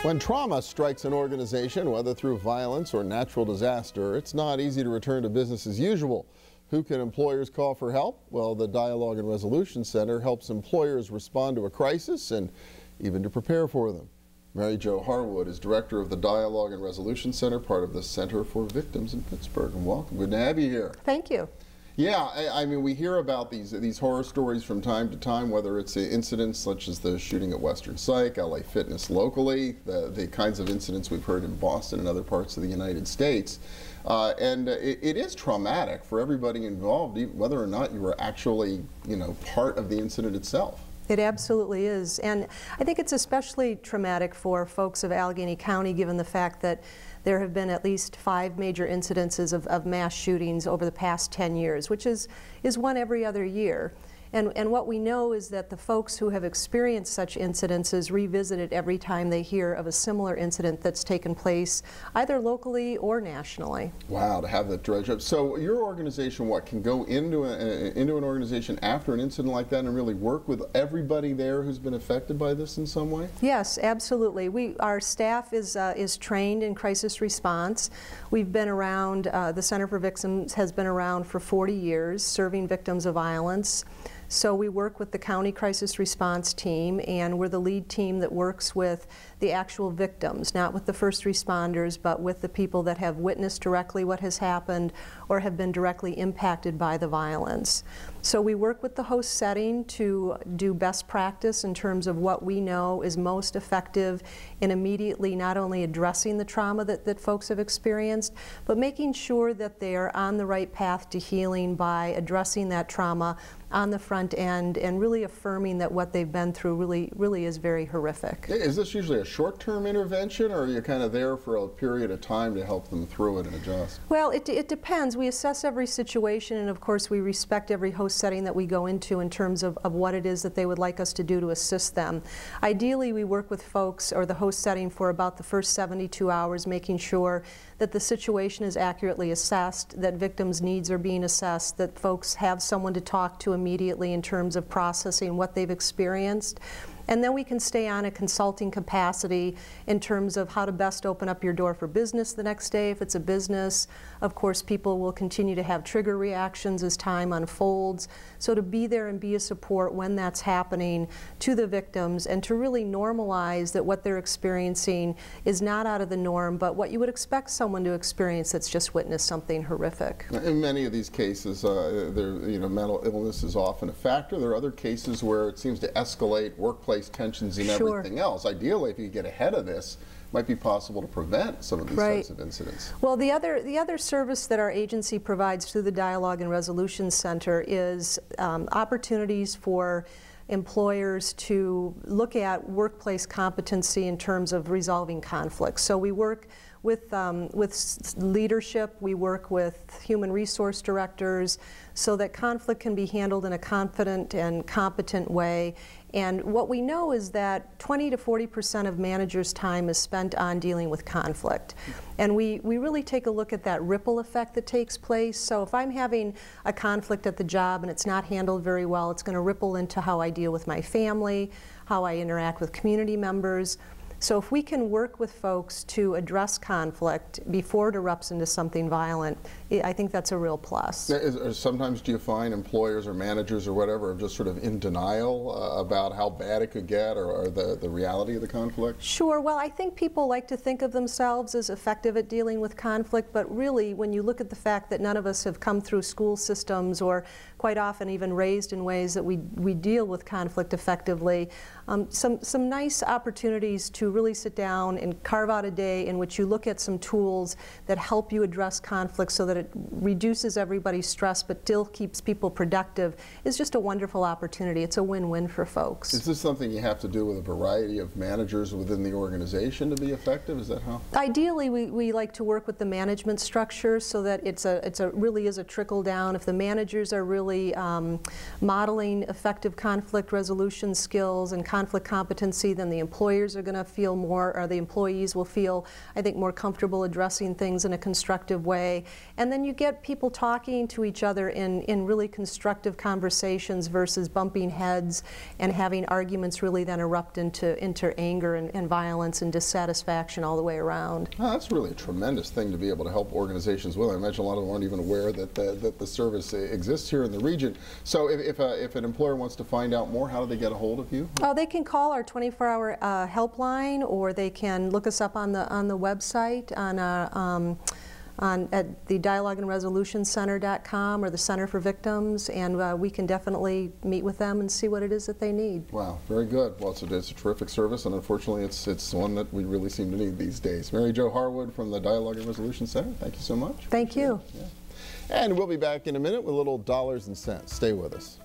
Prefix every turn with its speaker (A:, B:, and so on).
A: When trauma strikes an organization, whether through violence or natural disaster, it's not easy to return to business as usual. Who can employers call for help? Well, the Dialogue and Resolution Center helps employers respond to a crisis and even to prepare for them. Mary Jo Harwood is director of the Dialogue and Resolution Center, part of the Center for Victims in Pittsburgh. And welcome. Good to have you here.
B: Thank you.
A: Yeah, I mean, we hear about these horror stories from time to time, whether it's incidents such as the shooting at Western Psych, LA Fitness locally, the kinds of incidents we've heard in Boston and other parts of the United States. It is traumatic for everybody involved, whether or not you were actually, part of the incident itself.
B: It absolutely is, and I think it's especially traumatic for folks of Allegheny County, given the fact that there have been at least 5 major incidences of mass shootings over the past 10 years, which is one every other year. And what we know is that the folks who have experienced such incidences revisit it every time they hear of a similar incident that's taken place either locally or nationally.
A: Wow, to have that dredge up. So your organization, can go into an organization after an incident like that and really work with everybody there who's been affected by this in some way?
B: Yes, absolutely. Our staff is trained in crisis response. We've been around, the Center for Victims has been around for 40 years, serving victims of violence. So we work with the county crisis response team, and we're the lead team that works with the actual victims, not with the first responders, but with the people that have witnessed directly what has happened or have been directly impacted by the violence. So we work with the host setting to do best practice in terms of what we know is most effective in immediately not only addressing the trauma that folks have experienced, but making sure that they are on the right path to healing by addressing that trauma on the front end and really affirming that what they've been through really is very horrific.
A: Is this usually a short-term intervention, or are you kind of there for a period of time to help them through it and adjust?
B: Well, it depends. We assess every situation, and of course we respect every host setting that we go into in terms of what it is that they would like us to do to assist them. Ideally, we work with folks or the host setting for about the first 72 hours, making sure that the situation is accurately assessed, that victims' needs are being assessed, that folks have someone to talk to immediately in terms of processing what they've experienced. And then we can stay on a consulting capacity in terms of how to best open up your door for business the next day. If it's a business, of course, people will continue to have trigger reactions as time unfolds. So to be there and be a support when that's happening to the victims, and to really normalize that what they're experiencing is not out of the norm, but what you would expect someone to experience that's just witnessed something horrific.
A: In many of these cases, mental illness is often a factor. There are other cases where it seems to escalate workplace tensions and everything else. Ideally, if you get ahead of this, it might be possible to prevent some of these types of incidents.
B: Well, the other service that our agency provides through the Dialogue and Resolution Center is opportunities for employers to look at workplace competency in terms of resolving conflicts. So we work with leadership, we work with human resource directors so that conflict can be handled in a confident and competent way. And what we know is that 20 to 40% of managers' time is spent on dealing with conflict. And we really take a look at that ripple effect that takes place. So if I'm having a conflict at the job and it's not handled very well, it's going to ripple into how I deal with my family, how I interact with community members. So if we can work with folks to address conflict before it erupts into something violent, I think that's a real plus.
A: Sometimes do you find employers or managers or whatever are just sort of in denial about how bad it could get, or the reality of the conflict?
B: Sure. Well, I think people like to think of themselves as effective at dealing with conflict, but really when you look at the fact that none of us have come through school systems or quite often even raised in ways that we deal with conflict effectively, some nice opportunities to really sit down and carve out a day in which you look at some tools that help you address conflict so that it reduces everybody's stress but still keeps people productive is just a wonderful opportunity. It's a win-win for folks.
A: Is this something you have to do with a variety of managers within the organization to be effective? Is that how?
B: Ideally, we like to work with the management structure so that really is a trickle down. If the managers are really really modeling effective conflict resolution skills and conflict competency, then the employers are going to feel more, or the employees will feel, I think, more comfortable addressing things in a constructive way. And then you get people talking to each other in really constructive conversations versus bumping heads and having arguments really then erupt into anger and violence and dissatisfaction all the way around.
A: Oh, that's really a tremendous thing to be able to help organizations with. I imagine a lot of them aren't even aware that the service exists here in the region. So if an employer wants to find out more, how do they get a hold of you?
B: Oh, they can call our 24-hour helpline, or they can look us up on the website at the dialogueandresolutioncenter.com or the Center for Victims, and we can definitely meet with them and see what it is that they need.
A: Wow, very good. Well, it's a terrific service, and unfortunately it's one that we really seem to need these days. Mary Jo Harwood from the Dialogue and Resolution Center, thank you so much.
B: Thank you.
A: Yeah. And we'll be back in a minute with a little dollars and cents. Stay with us.